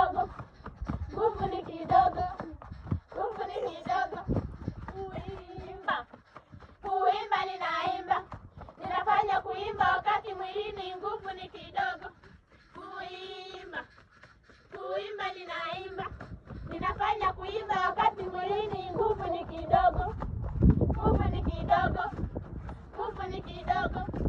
kidogo, nguvu ni kidogo, nguvu ni kidogo. Kuimba, kuimba ninaimba, ninafanya kuimba wakati mwilini nguvu ni kidogo. Kuimba, kuimba ninaimba, ninafanya kuimba wakati mwilini nguvu ni kidogo, nguvu ni kidogo, nguvu ni kidogo.